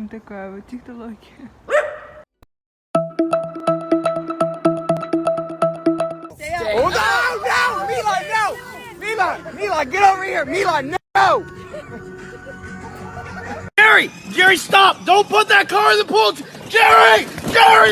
Такая вот технология. Oh, no! Milan, no! Milan, get over here! Milan, no! Gary, stop! Don't put that car in the pool! Gary!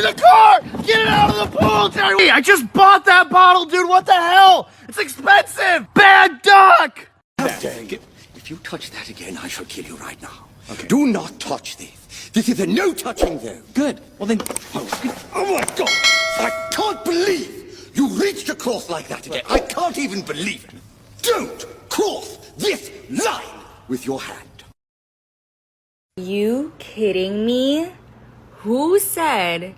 The car! Get it out of the pool, Gary! I just bought that bottle, dude! What the hell? It's expensive! Bad duck! If you touch that again, I shall kill you right now. Okay. Do not touch this. This is a no touching zone. Good. Well then... Oh my God! I can't believe you reached across like that again. I can't even believe it. Don't cross this line with your hand. You kidding me? Who said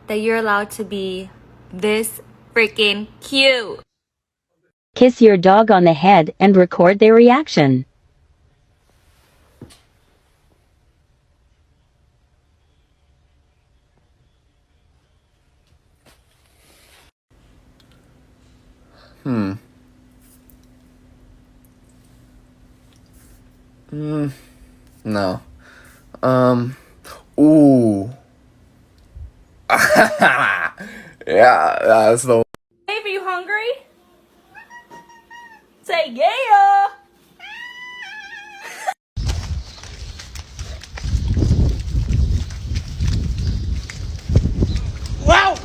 that you're allowed to be this freaking cute? Kiss your dog on the head and record their reaction. No. Ooh. Yeah, that's the... Hey, are you hungry? Say yeah! Wow!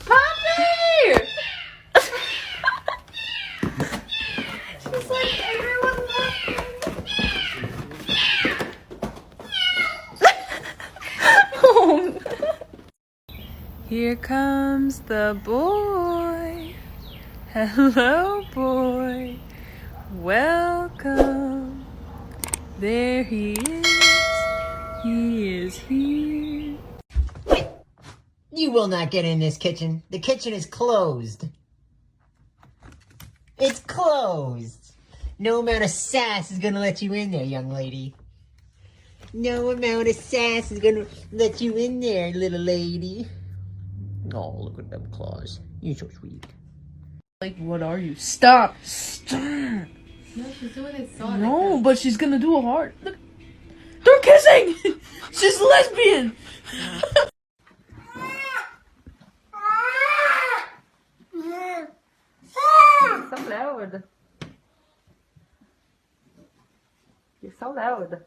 Poppy! She's like, everyone loves me. Here comes the boy. Hello, boy. Welcome. There he is. He is here. You will not get in this kitchen. The kitchen is closed. It's closed. No amount of sass is gonna let you in there, young lady. No amount of sass is gonna let you in there, little lady. Oh, look at them claws. You're so sweet. Like, what are you? Stop! Stop! No, she's doing it so No, but she's gonna do a heart. Look. They're kissing! She's lesbian! You're so loud. You're so loud.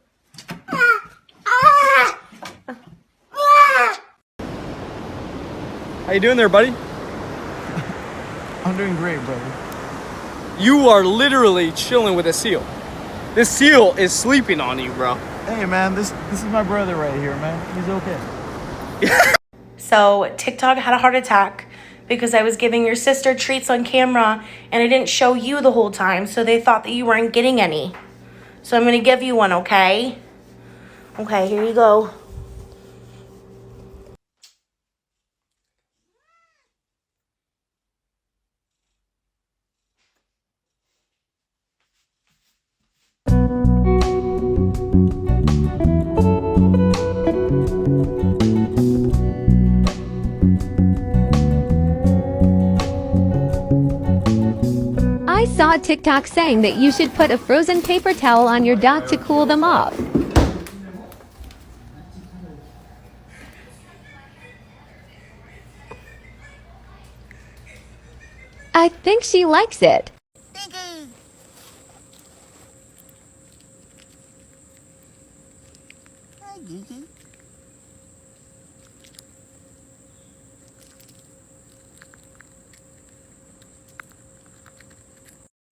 How you doing there, buddy? I'm doing great, brother. You are literally chilling with a seal. This seal is sleeping on you, bro. Hey, man, this is my brother right here, man. He's okay. So TikTok had a heart attack because I was giving your sister treats on camera and I didn't show you the whole time, so they thought that you weren't getting any. So I'm gonna give you one, okay? Okay, here you go. I saw a TikTok saying that you should put a frozen paper towel on your dog to cool them off. I think she likes it. Hi, Gigi.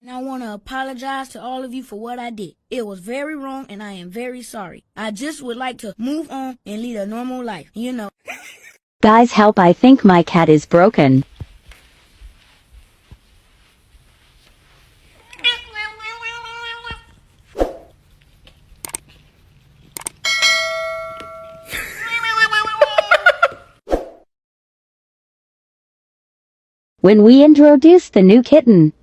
And I want to apologize to all of you for what I did. It was very wrong and I am very sorry. I just would like to move on and lead a normal life, you know. Guys, help, I think my cat is broken. When we introduce the new kitten.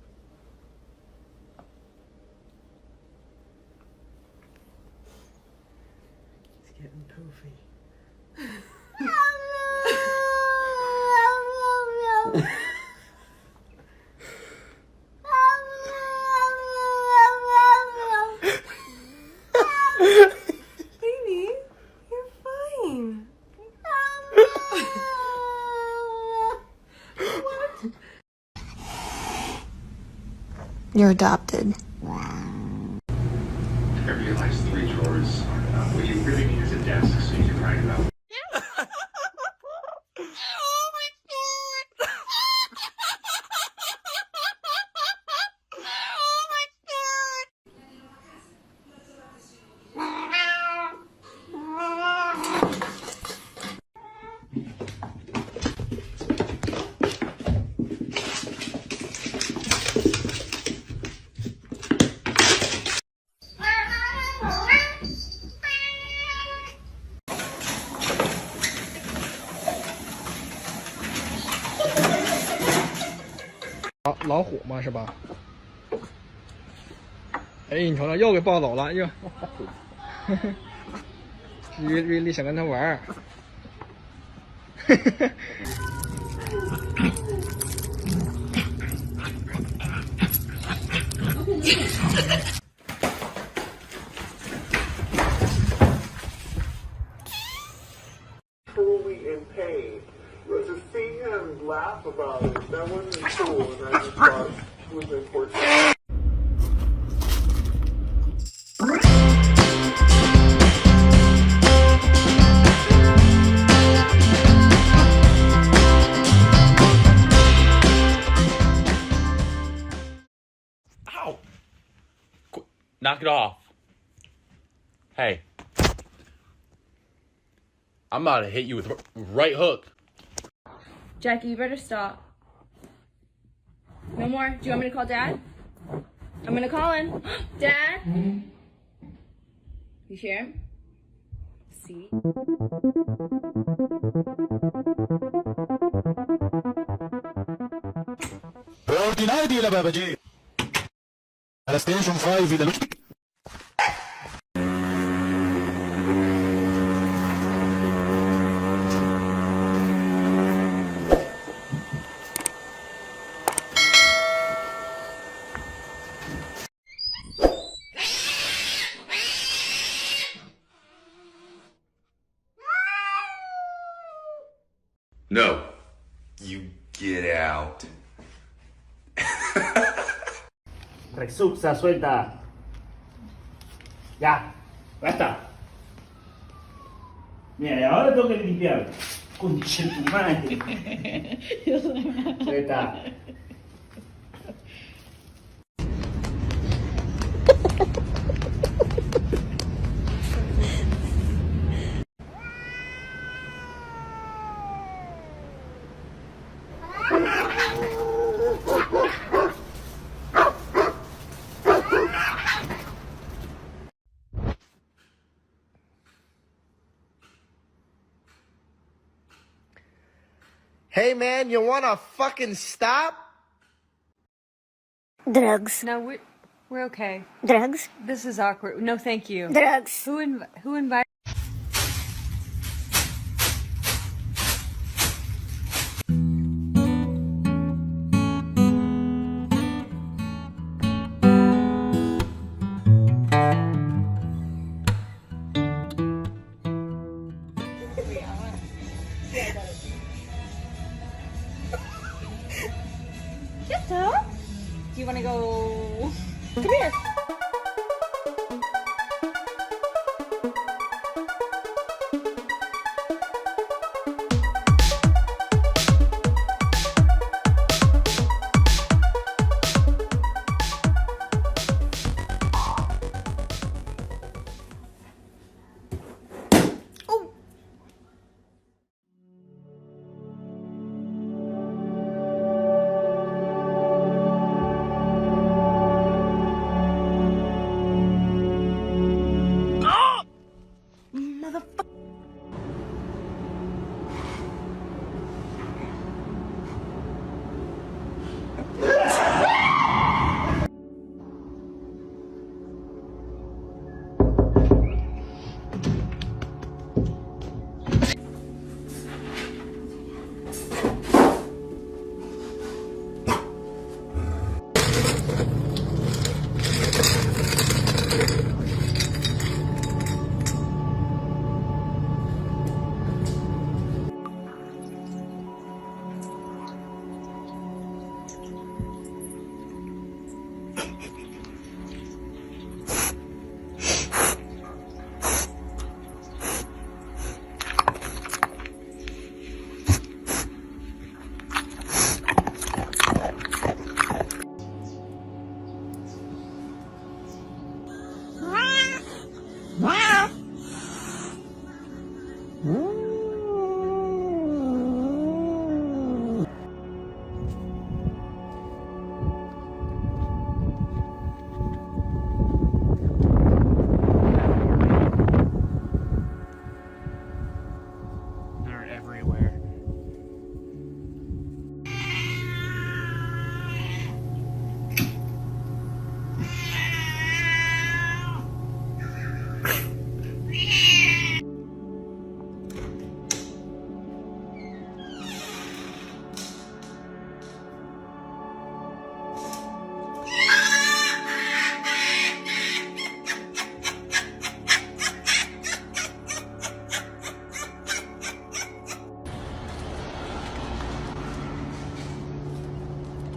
It's getting poofy. Baby, you're fine. What? You're adopted. I realized 3 drawers aren't enough. What you really need is a desk so you can write it out. Ah, 老虎嘛是吧？哎，你瞅瞅，又给抱走了，又。瑞丽想跟他玩儿。Truly in pain. But to see him laugh about it, that wasn't cool, and I just thought it was important. Ow! Knock it off. Hey. I'm about to hit you with right hook. Jackie, you better stop. No more. Do you want me to call Dad? I'm gonna call him. Dad? You hear him? See? Ordinary la babaji. Alla station 5 إلى No. You get out. Rexuxa, suelta. Ya, basta. Mira, y ahora tengo que limpiar. Concha tu madre. Suelta. Hey man, you wanna fucking stop? Drugs. No, we're okay. Drugs. This is awkward. No, thank you. Drugs. Who invited? Jetta? Do you want to go? Come here.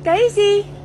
Daisy.